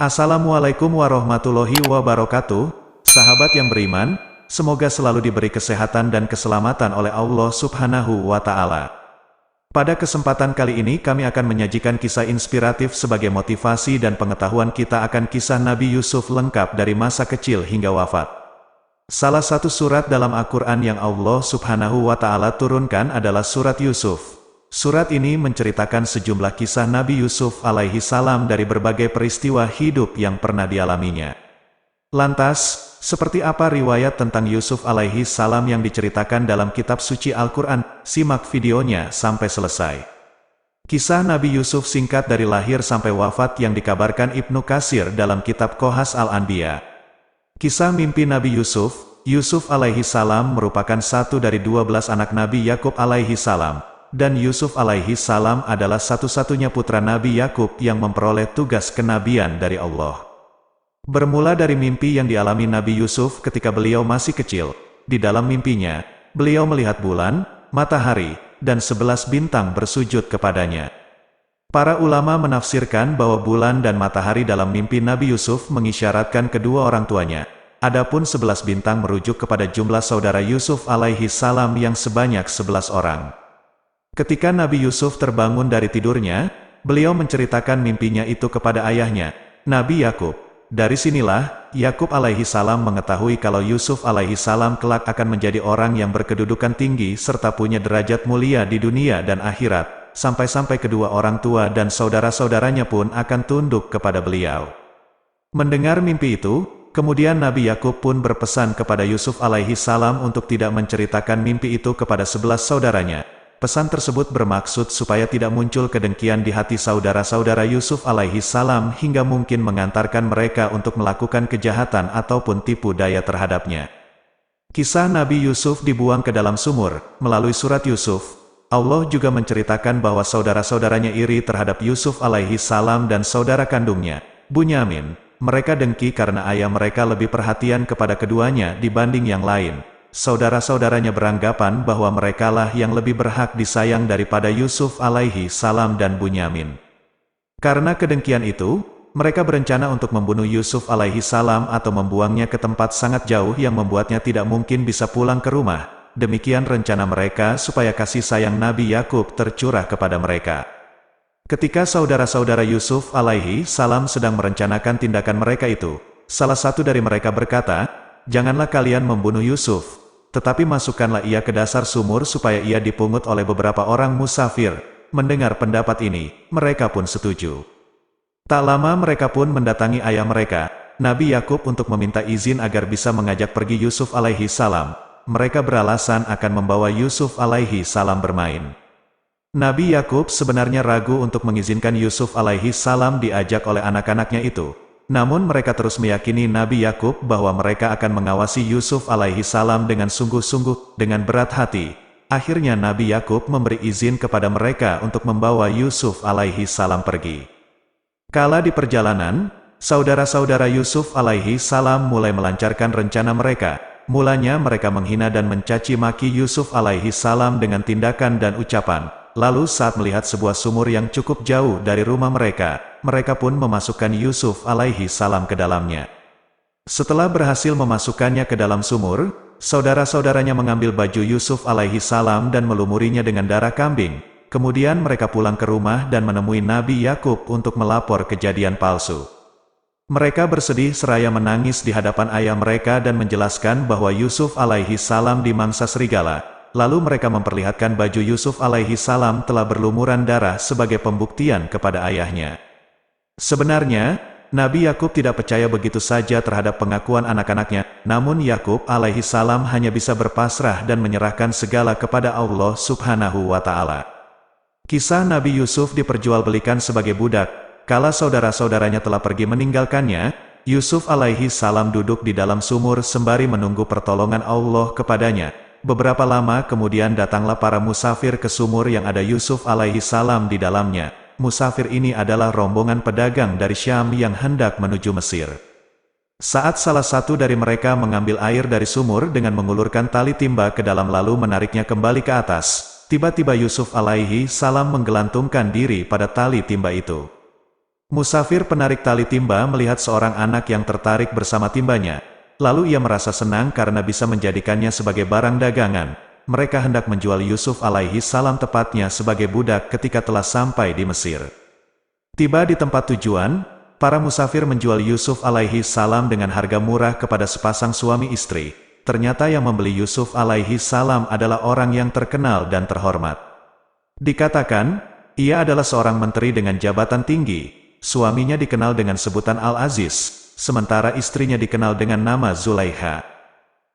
Assalamualaikum warahmatullahi wabarakatuh, sahabat yang beriman, semoga selalu diberi kesehatan dan keselamatan oleh Allah Subhanahu wa Ta'ala. Pada kesempatan kali ini kami akan menyajikan kisah inspiratif sebagai motivasi dan pengetahuan kita akan kisah Nabi Yusuf lengkap dari masa kecil hingga wafat. Salah satu surat dalam Al-Quran yang Allah Subhanahu wa Ta'ala turunkan adalah surat Yusuf. Surat ini menceritakan sejumlah kisah Nabi Yusuf alaihi salam dari berbagai peristiwa hidup yang pernah dialaminya. Lantas, seperti apa riwayat tentang Yusuf alaihi salam yang diceritakan dalam kitab suci Al-Quran? Simak videonya sampai selesai. Kisah Nabi Yusuf singkat dari lahir sampai wafat yang dikabarkan Ibnu Katsir dalam kitab Qasas Al-Anbiya. Kisah mimpi Nabi Yusuf. Yusuf alaihi salam merupakan satu dari 12 anak Nabi Yakub alaihi salam. Dan Yusuf alaihi salam adalah satu-satunya putra Nabi Yakub yang memperoleh tugas kenabian dari Allah. Bermula dari mimpi yang dialami Nabi Yusuf ketika beliau masih kecil. Di dalam mimpinya, beliau melihat bulan, matahari, dan 11 bintang bersujud kepadanya. Para ulama menafsirkan bahwa bulan dan matahari dalam mimpi Nabi Yusuf mengisyaratkan kedua orang tuanya. Adapun 11 bintang merujuk kepada jumlah saudara Yusuf alaihi salam yang sebanyak 11 orang. Ketika Nabi Yusuf terbangun dari tidurnya, beliau menceritakan mimpinya itu kepada ayahnya, Nabi Yakub. Dari sinilah, Yakub alaihi salam mengetahui kalau Yusuf alaihi salam kelak akan menjadi orang yang berkedudukan tinggi serta punya derajat mulia di dunia dan akhirat, sampai-sampai kedua orang tua dan saudara-saudaranya pun akan tunduk kepada beliau. Mendengar mimpi itu, kemudian Nabi Yakub pun berpesan kepada Yusuf alaihi salam untuk tidak menceritakan mimpi itu kepada 11 saudaranya. Pesan tersebut bermaksud supaya tidak muncul kedengkian di hati saudara-saudara Yusuf alaihi salam hingga mungkin mengantarkan mereka untuk melakukan kejahatan ataupun tipu daya terhadapnya. Kisah Nabi Yusuf dibuang ke dalam sumur. Melalui surat Yusuf, Allah juga menceritakan bahwa saudara-saudaranya iri terhadap Yusuf alaihi salam dan saudara kandungnya, Bunyamin. Mereka dengki karena ayah mereka lebih perhatian kepada keduanya dibanding yang lain. Saudara-saudaranya beranggapan bahwa merekalah yang lebih berhak disayang daripada Yusuf alaihi salam dan Bunyamin. Karena kedengkian itu, mereka berencana untuk membunuh Yusuf alaihi salam atau membuangnya ke tempat sangat jauh yang membuatnya tidak mungkin bisa pulang ke rumah. Demikian rencana mereka supaya kasih sayang Nabi Yakub tercurah kepada mereka. Ketika saudara-saudara Yusuf alaihi salam sedang merencanakan tindakan mereka itu, salah satu dari mereka berkata, "Janganlah kalian membunuh Yusuf, tetapi masukkanlah ia ke dasar sumur supaya ia dipungut oleh beberapa orang musafir." Mendengar pendapat ini, mereka pun setuju. Tak lama mereka pun mendatangi ayah mereka, Nabi Yakub untuk meminta izin agar bisa mengajak pergi Yusuf alaihi salam. Mereka beralasan akan membawa Yusuf alaihi salam bermain. Nabi Yakub sebenarnya ragu untuk mengizinkan Yusuf alaihi salam diajak oleh anak-anaknya itu. Namun mereka terus meyakini Nabi Yakub bahwa mereka akan mengawasi Yusuf alaihi salam dengan sungguh-sungguh, dengan berat hati. Akhirnya Nabi Yakub memberi izin kepada mereka untuk membawa Yusuf alaihi salam pergi. Kala di perjalanan, saudara-saudara Yusuf alaihi salam mulai melancarkan rencana mereka. Mulanya mereka menghina dan mencaci maki Yusuf alaihi salam dengan tindakan dan ucapan. Lalu saat melihat sebuah sumur yang cukup jauh dari rumah mereka, mereka pun memasukkan Yusuf alaihi salam ke dalamnya. Setelah berhasil memasukkannya ke dalam sumur, saudara-saudaranya mengambil baju Yusuf alaihi salam dan melumurinya dengan darah kambing. Kemudian mereka pulang ke rumah dan menemui Nabi Yakub untuk melapor kejadian palsu. Mereka bersedih seraya menangis di hadapan ayah mereka dan menjelaskan bahwa Yusuf alaihi salam dimangsa serigala. Lalu mereka memperlihatkan baju Yusuf alaihi salam telah berlumuran darah sebagai pembuktian kepada ayahnya. Sebenarnya, Nabi Yakub tidak percaya begitu saja terhadap pengakuan anak-anaknya, namun Yakub alaihi salam hanya bisa berpasrah dan menyerahkan segala kepada Allah Subhanahu wa Ta'ala. Kisah Nabi Yusuf diperjualbelikan sebagai budak. Kala saudara-saudaranya telah pergi meninggalkannya, Yusuf alaihi salam duduk di dalam sumur sembari menunggu pertolongan Allah kepadanya. Beberapa lama kemudian datanglah para musafir ke sumur yang ada Yusuf alaihi salam di dalamnya. Musafir ini adalah rombongan pedagang dari Syam yang hendak menuju Mesir. Saat salah satu dari mereka mengambil air dari sumur dengan mengulurkan tali timba ke dalam lalu menariknya kembali ke atas, tiba-tiba Yusuf alaihi salam menggelantungkan diri pada tali timba itu. Musafir penarik tali timba melihat seorang anak yang tertarik bersama timbanya. Lalu ia merasa senang karena bisa menjadikannya sebagai barang dagangan. Mereka hendak menjual Yusuf alaihi salam tepatnya sebagai budak ketika telah sampai di Mesir. Tiba di tempat tujuan, para musafir menjual Yusuf alaihi salam dengan harga murah kepada sepasang suami istri. Ternyata yang membeli Yusuf alaihi salam adalah orang yang terkenal dan terhormat. Dikatakan, ia adalah seorang menteri dengan jabatan tinggi. Suaminya dikenal dengan sebutan Al-Aziz, sementara istrinya dikenal dengan nama Zulaikha.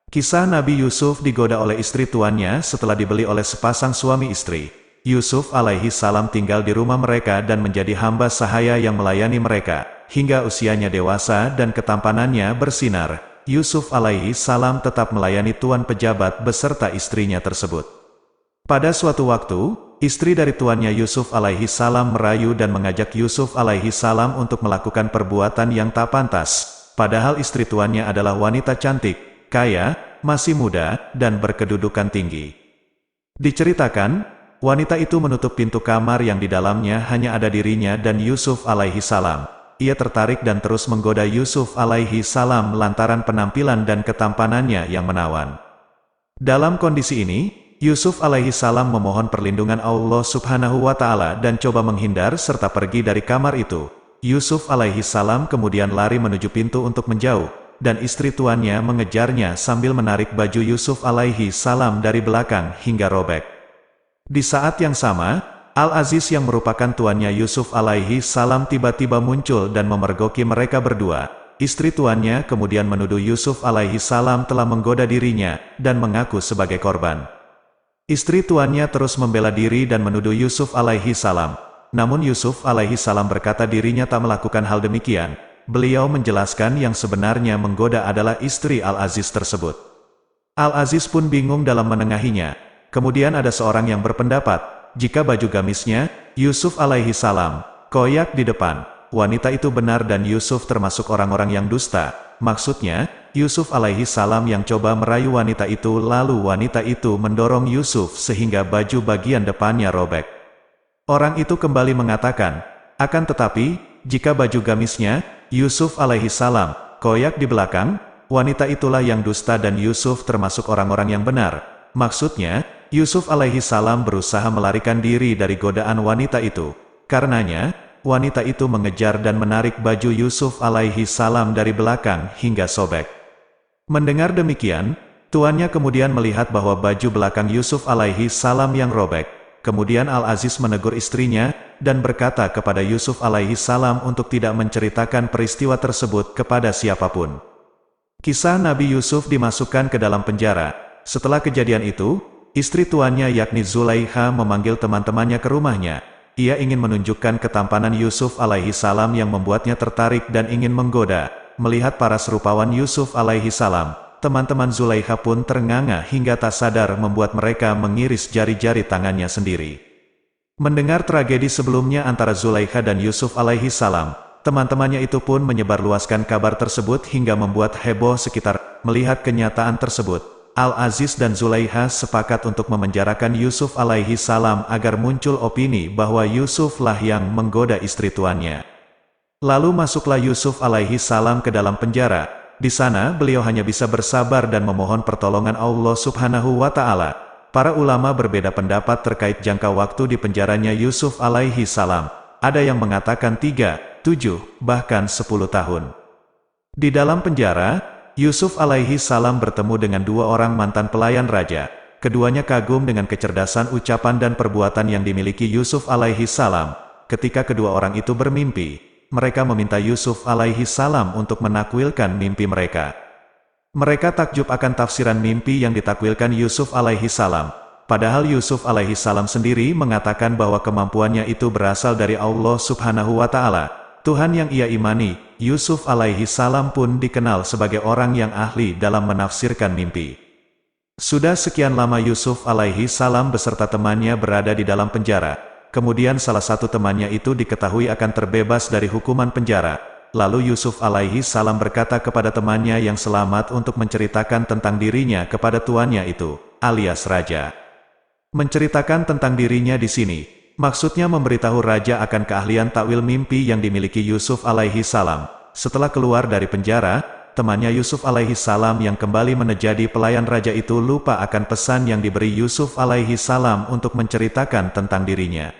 Kisah Nabi Yusuf digoda oleh istri tuannya setelah dibeli oleh sepasang suami istri. Yusuf alaihi salam tinggal di rumah mereka dan menjadi hamba sahaya yang melayani mereka, hingga usianya dewasa dan ketampanannya bersinar. Yusuf alaihi salam tetap melayani tuan pejabat beserta istrinya tersebut. Pada suatu waktu, istri dari tuannya Yusuf alaihi salam merayu dan mengajak Yusuf alaihi salam untuk melakukan perbuatan yang tak pantas. Padahal istri tuannya adalah wanita cantik, kaya, masih muda, dan berkedudukan tinggi. Diceritakan, wanita itu menutup pintu kamar yang di dalamnya hanya ada dirinya dan Yusuf alaihi salam. Ia tertarik dan terus menggoda Yusuf alaihi salam lantaran penampilan dan ketampanannya yang menawan. Dalam kondisi ini, Yusuf alaihi salam memohon perlindungan Allah subhanahu wa ta'ala dan coba menghindar serta pergi dari kamar itu. Yusuf alaihi salam kemudian lari menuju pintu untuk menjauh, dan istri tuannya mengejarnya sambil menarik baju Yusuf alaihi salam dari belakang hingga robek. Di saat yang sama, Al-Aziz yang merupakan tuannya Yusuf alaihi salam tiba-tiba muncul dan memergoki mereka berdua. Istri tuannya kemudian menuduh Yusuf alaihi salam telah menggoda dirinya dan mengaku sebagai korban. Istri tuannya terus membela diri dan menuduh Yusuf alaihi salam. Namun Yusuf alaihi salam berkata dirinya tak melakukan hal demikian. Beliau menjelaskan yang sebenarnya menggoda adalah istri Al-Aziz tersebut. Al-Aziz pun bingung dalam menengahinya. Kemudian ada seorang yang berpendapat, jika baju gamisnya, Yusuf alaihi salam, koyak di depan. Wanita itu benar dan Yusuf termasuk orang-orang yang dusta. Maksudnya, Yusuf alaihi salam yang coba merayu wanita itu lalu wanita itu mendorong Yusuf sehingga baju bagian depannya robek. Orang itu kembali mengatakan, akan tetapi, jika baju gamisnya, Yusuf alaihi salam, koyak di belakang, wanita itulah yang dusta dan Yusuf termasuk orang-orang yang benar. Maksudnya, Yusuf alaihi salam berusaha melarikan diri dari godaan wanita itu. Karenanya, wanita itu mengejar dan menarik baju Yusuf alaihi salam dari belakang hingga sobek. Mendengar demikian, tuannya kemudian melihat bahwa baju belakang Yusuf alaihi salam yang robek. Kemudian Al-Aziz menegur istrinya, dan berkata kepada Yusuf alaihi salam untuk tidak menceritakan peristiwa tersebut kepada siapapun. Kisah Nabi Yusuf dimasukkan ke dalam penjara. Setelah kejadian itu, istri tuannya yakni Zulaikha memanggil teman-temannya ke rumahnya. Ia ingin menunjukkan ketampanan Yusuf alaihi salam yang membuatnya tertarik dan ingin menggoda. Melihat para serupawan Yusuf alaihi salam, teman-teman Zulaikha pun ternganga hingga tak sadar membuat mereka mengiris jari-jari tangannya sendiri. Mendengar tragedi sebelumnya antara Zulaikha dan Yusuf alaihi salam, teman-temannya itu pun menyebarluaskan kabar tersebut hingga membuat heboh sekitar. Melihat kenyataan tersebut, Al-Aziz dan Zulaikha sepakat untuk memenjarakan Yusuf alaihi salam agar muncul opini bahwa Yusuflah yang menggoda istri tuannya. Lalu masuklah Yusuf alaihi salam ke dalam penjara. Di sana beliau hanya bisa bersabar dan memohon pertolongan Allah subhanahu wa ta'ala. Para ulama berbeda pendapat terkait jangka waktu di penjaranya Yusuf alaihi salam. Ada yang mengatakan 3, 7, bahkan 10 tahun. Di dalam penjara, Yusuf alaihi salam bertemu dengan dua orang mantan pelayan raja. Keduanya kagum dengan kecerdasan ucapan dan perbuatan yang dimiliki Yusuf alaihi salam. Ketika kedua orang itu bermimpi, mereka meminta Yusuf alaihi salam untuk menakwilkan mimpi mereka. Mereka takjub akan tafsiran mimpi yang ditakwilkan Yusuf alaihi salam. Padahal Yusuf alaihi salam sendiri mengatakan bahwa kemampuannya itu berasal dari Allah subhanahu wa ta'ala, Tuhan yang ia imani. Yusuf alaihi salam pun dikenal sebagai orang yang ahli dalam menafsirkan mimpi. Sudah sekian lama Yusuf alaihi salam beserta temannya berada di dalam penjara. Kemudian salah satu temannya itu diketahui akan terbebas dari hukuman penjara. Lalu Yusuf alaihi salam berkata kepada temannya yang selamat untuk menceritakan tentang dirinya kepada tuannya itu, alias raja. Menceritakan tentang dirinya di sini, maksudnya memberitahu raja akan keahlian takwil mimpi yang dimiliki Yusuf alaihi salam. Setelah keluar dari penjara, temannya Yusuf alaihi salam yang kembali menjadi pelayan raja itu lupa akan pesan yang diberi Yusuf alaihi salam untuk menceritakan tentang dirinya.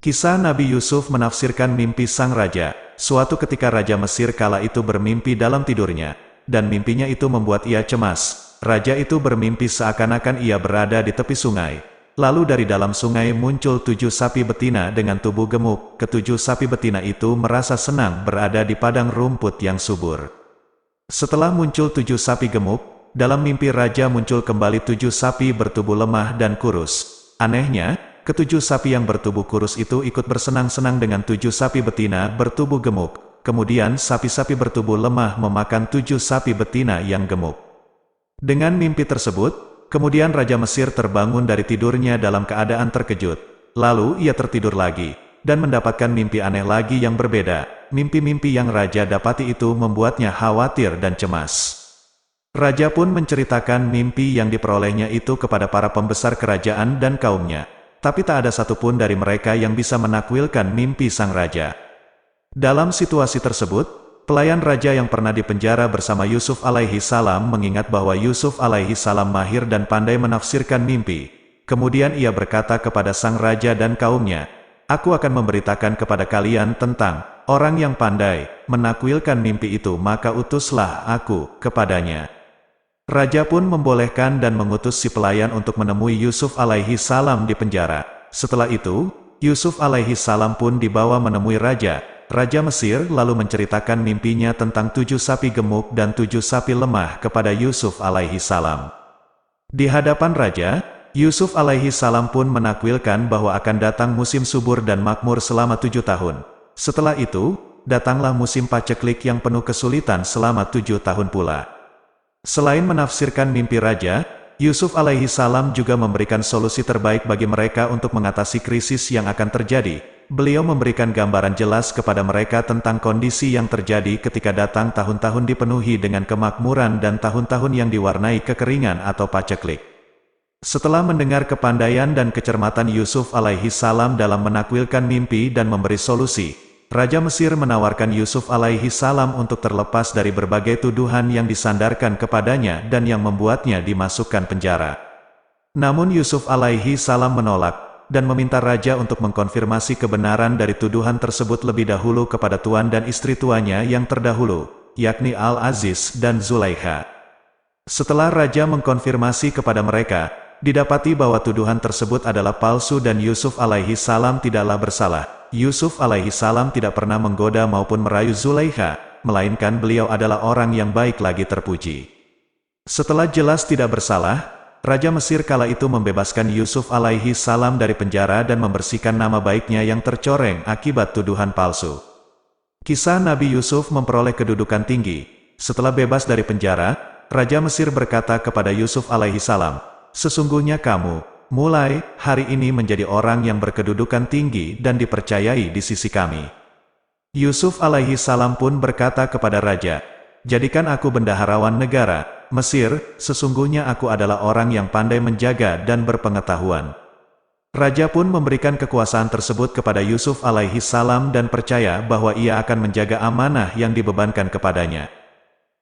Kisah Nabi Yusuf menafsirkan mimpi sang raja. Suatu ketika Raja Mesir kala itu bermimpi dalam tidurnya, dan mimpinya itu membuat ia cemas. Raja itu bermimpi seakan-akan ia berada di tepi sungai. Lalu dari dalam sungai muncul 7 sapi betina dengan tubuh gemuk. Ketujuh sapi betina itu merasa senang berada di padang rumput yang subur. Setelah muncul 7 sapi gemuk, dalam mimpi Raja muncul kembali 7 sapi bertubuh lemah dan kurus. Anehnya, ketujuh sapi yang bertubuh kurus itu ikut bersenang-senang dengan 7 sapi betina bertubuh gemuk. Kemudian sapi-sapi bertubuh lemah memakan 7 sapi betina yang gemuk. Dengan mimpi tersebut, kemudian Raja Mesir terbangun dari tidurnya dalam keadaan terkejut. Lalu ia tertidur lagi, dan mendapatkan mimpi aneh lagi yang berbeda. Mimpi-mimpi yang Raja dapati itu membuatnya khawatir dan cemas. Raja pun menceritakan mimpi yang diperolehnya itu kepada para pembesar kerajaan dan kaumnya. Tapi tak ada satupun dari mereka yang bisa menakwilkan mimpi sang raja. Dalam situasi tersebut, pelayan raja yang pernah dipenjara bersama Yusuf alaihi salam mengingat bahwa Yusuf alaihi salam mahir dan pandai menafsirkan mimpi. Kemudian ia berkata kepada sang raja dan kaumnya, "Aku akan memberitakan kepada kalian tentang orang yang pandai menakwilkan mimpi itu, maka utuslah aku kepadanya." Raja pun membolehkan dan mengutus si pelayan untuk menemui Yusuf alaihi salam di penjara. Setelah itu, Yusuf alaihi salam pun dibawa menemui Raja Mesir lalu menceritakan mimpinya tentang 7 sapi gemuk dan 7 sapi lemah kepada Yusuf alaihi salam. Di hadapan Raja, Yusuf alaihi salam pun menakwilkan bahwa akan datang musim subur dan makmur selama 7 tahun. Setelah itu, datanglah musim paceklik yang penuh kesulitan selama 7 tahun pula. Selain menafsirkan mimpi Raja, Yusuf alaihi salam juga memberikan solusi terbaik bagi mereka untuk mengatasi krisis yang akan terjadi. Beliau memberikan gambaran jelas kepada mereka tentang kondisi yang terjadi ketika datang tahun-tahun dipenuhi dengan kemakmuran dan tahun-tahun yang diwarnai kekeringan atau paceklik. Setelah mendengar kepandaian dan kecermatan Yusuf alaihi salam dalam menakwilkan mimpi dan memberi solusi, Raja Mesir menawarkan Yusuf alaihi salam untuk terlepas dari berbagai tuduhan yang disandarkan kepadanya dan yang membuatnya dimasukkan penjara. Namun Yusuf alaihi salam menolak, dan meminta Raja untuk mengkonfirmasi kebenaran dari tuduhan tersebut lebih dahulu kepada tuan dan istri tuannya yang terdahulu, yakni Al-Aziz dan Zulaikha. Setelah Raja mengkonfirmasi kepada mereka, didapati bahwa tuduhan tersebut adalah palsu dan Yusuf alaihi salam tidaklah bersalah. Yusuf alaihi salam tidak pernah menggoda maupun merayu Zulaikha, melainkan beliau adalah orang yang baik lagi terpuji. Setelah jelas tidak bersalah, Raja Mesir kala itu membebaskan Yusuf alaihi salam dari penjara dan membersihkan nama baiknya yang tercoreng akibat tuduhan palsu. Kisah Nabi Yusuf memperoleh kedudukan tinggi. Setelah bebas dari penjara, Raja Mesir berkata kepada Yusuf alaihi salam, "Sesungguhnya kamu mulai hari ini menjadi orang yang berkedudukan tinggi dan dipercayai di sisi kami." Yusuf alaihi salam pun berkata kepada Raja, "Jadikan aku bendaharawan negara Mesir, sesungguhnya aku adalah orang yang pandai menjaga dan berpengetahuan." Raja pun memberikan kekuasaan tersebut kepada Yusuf alaihi salam dan percaya bahwa ia akan menjaga amanah yang dibebankan kepadanya.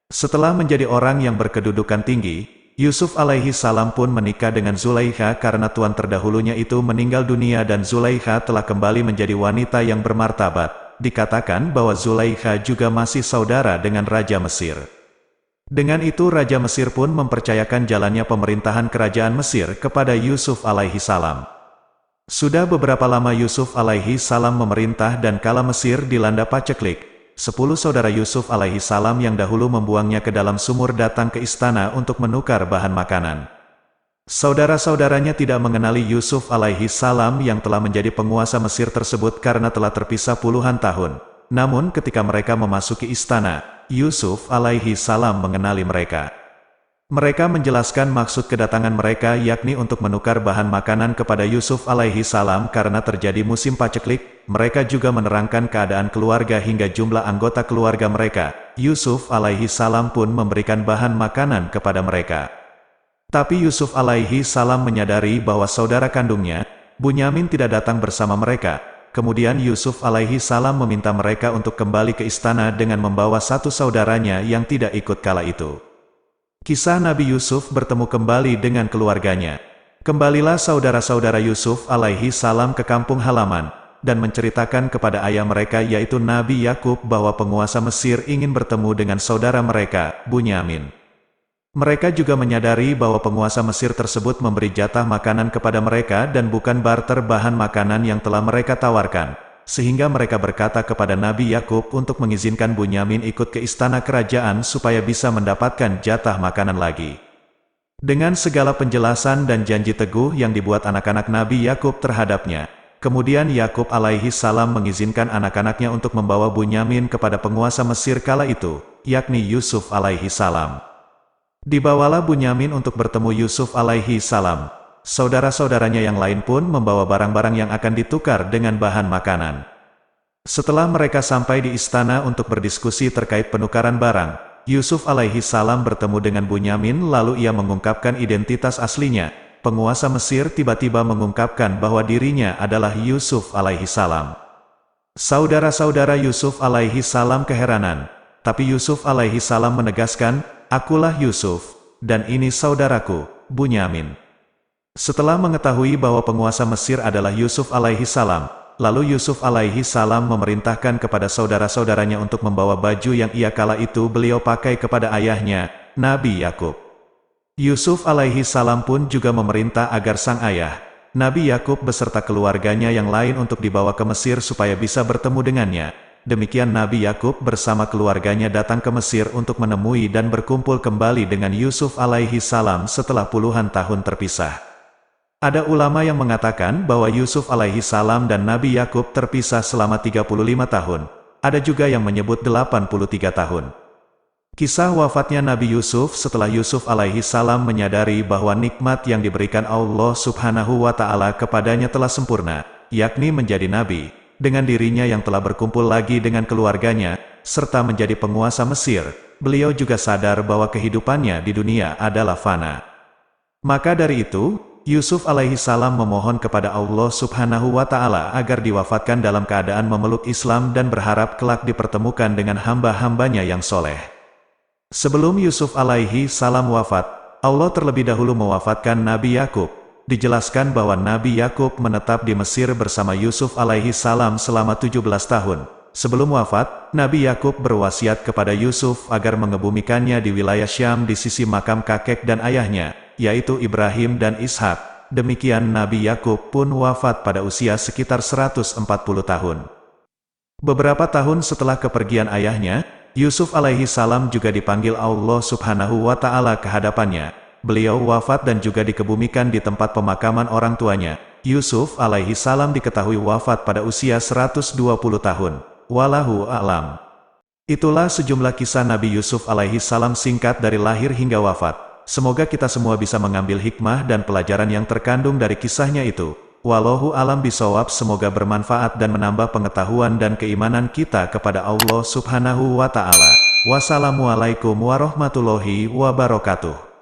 Setelah menjadi orang yang berkedudukan tinggi, Yusuf alaihi salam pun menikah dengan Zulaikha karena tuan terdahulunya itu meninggal dunia dan Zulaikha telah kembali menjadi wanita yang bermartabat. Dikatakan bahwa Zulaikha juga masih saudara dengan Raja Mesir. Dengan itu Raja Mesir pun mempercayakan jalannya pemerintahan kerajaan Mesir kepada Yusuf alaihi salam. Sudah beberapa lama Yusuf alaihi salam memerintah dan kala Mesir dilanda paceklik, 10 saudara Yusuf alaihi salam yang dahulu membuangnya ke dalam sumur datang ke istana untuk menukar bahan makanan. Saudara-saudaranya tidak mengenali Yusuf alaihi salam yang telah menjadi penguasa Mesir tersebut karena telah terpisah puluhan tahun. Namun ketika mereka memasuki istana, Yusuf alaihi salam mengenali mereka. Mereka menjelaskan maksud kedatangan mereka yakni untuk menukar bahan makanan kepada Yusuf alaihi salam karena terjadi musim paceklik. Mereka juga menerangkan keadaan keluarga hingga jumlah anggota keluarga mereka. Yusuf alaihi salam pun memberikan bahan makanan kepada mereka. Tapi Yusuf alaihi salam menyadari bahwa saudara kandungnya, Bunyamin tidak datang bersama mereka. Kemudian Yusuf alaihi salam meminta mereka untuk kembali ke istana dengan membawa satu saudaranya yang tidak ikut kala itu. Kisah Nabi Yusuf bertemu kembali dengan keluarganya. Kembalilah saudara-saudara Yusuf alaihi salam ke kampung halaman, dan menceritakan kepada ayah mereka yaitu Nabi Yakub bahwa penguasa Mesir ingin bertemu dengan saudara mereka, Bunyamin. Mereka juga menyadari bahwa penguasa Mesir tersebut memberi jatah makanan kepada mereka dan bukan barter bahan makanan yang telah mereka tawarkan, sehingga mereka berkata kepada Nabi Yakub untuk mengizinkan Bunyamin ikut ke istana kerajaan supaya bisa mendapatkan jatah makanan lagi. Dengan segala penjelasan dan janji teguh yang dibuat anak-anak Nabi Yakub terhadapnya, kemudian Yakub alaihi salam mengizinkan anak-anaknya untuk membawa Bunyamin kepada penguasa Mesir kala itu, yakni Yusuf alaihi salam. Dibawalah Bunyamin untuk bertemu Yusuf alaihi salam. Saudara-saudaranya yang lain pun membawa barang-barang yang akan ditukar dengan bahan makanan. Setelah mereka sampai di istana untuk berdiskusi terkait penukaran barang, Yusuf alaihi salam bertemu dengan Bunyamin lalu ia mengungkapkan identitas aslinya. Penguasa Mesir tiba-tiba mengungkapkan bahwa dirinya adalah Yusuf alaihi salam. Saudara-saudara Yusuf alaihi salam keheranan, tapi Yusuf alaihi salam menegaskan, "Akulah Yusuf, dan ini saudaraku, Bunyamin." Setelah mengetahui bahwa penguasa Mesir adalah Yusuf alaihi salam, lalu Yusuf alaihi salam memerintahkan kepada saudara-saudaranya untuk membawa baju yang ia kala itu beliau pakai kepada ayahnya, Nabi Yakub. Yusuf alaihi salam pun juga memerintah agar sang ayah, Nabi Yakub beserta keluarganya yang lain untuk dibawa ke Mesir supaya bisa bertemu dengannya. Demikian Nabi Yakub bersama keluarganya datang ke Mesir untuk menemui dan berkumpul kembali dengan Yusuf alaihi salam setelah puluhan tahun terpisah. Ada ulama yang mengatakan bahwa Yusuf alaihi salam dan Nabi Yakub terpisah selama 35 tahun. Ada juga yang menyebut 83 tahun. Kisah wafatnya Nabi Yusuf setelah Yusuf alaihi salam menyadari bahwa nikmat yang diberikan Allah subhanahu wa ta'ala kepadanya telah sempurna, yakni menjadi nabi. Dengan dirinya yang telah berkumpul lagi dengan keluarganya, serta menjadi penguasa Mesir, beliau juga sadar bahwa kehidupannya di dunia adalah fana. Maka dari itu, Yusuf alaihi salam memohon kepada Allah subhanahu wa ta'ala agar diwafatkan dalam keadaan memeluk Islam dan berharap kelak dipertemukan dengan hamba-hambanya yang soleh. Sebelum Yusuf alaihi salam wafat, Allah terlebih dahulu mewafatkan Nabi Yakub. Dijelaskan bahwa Nabi Yakub menetap di Mesir bersama Yusuf alaihi salam selama 17 tahun. Sebelum wafat, Nabi Yakub berwasiat kepada Yusuf agar mengebumikannya di wilayah Syam di sisi makam kakek dan ayahnya, yaitu Ibrahim dan Ishak. Demikian Nabi Yakub pun wafat pada usia sekitar 140 tahun. Beberapa tahun setelah kepergian ayahnya, Yusuf alaihi salam juga dipanggil Allah subhanahu wa ta'ala ke hadapannya. Beliau wafat dan juga dikebumikan di tempat pemakaman orang tuanya. Yusuf alaihi salam diketahui wafat pada usia 120 tahun. Wallahu a'lam. Itulah sejumlah kisah Nabi Yusuf alaihi salam singkat dari lahir hingga wafat. Semoga kita semua bisa mengambil hikmah dan pelajaran yang terkandung dari kisahnya itu. Wallahu a'lam bishawab. Semoga bermanfaat dan menambah pengetahuan dan keimanan kita kepada Allah subhanahu wa ta'ala. Wassalamualaikum warahmatullahi wabarakatuh.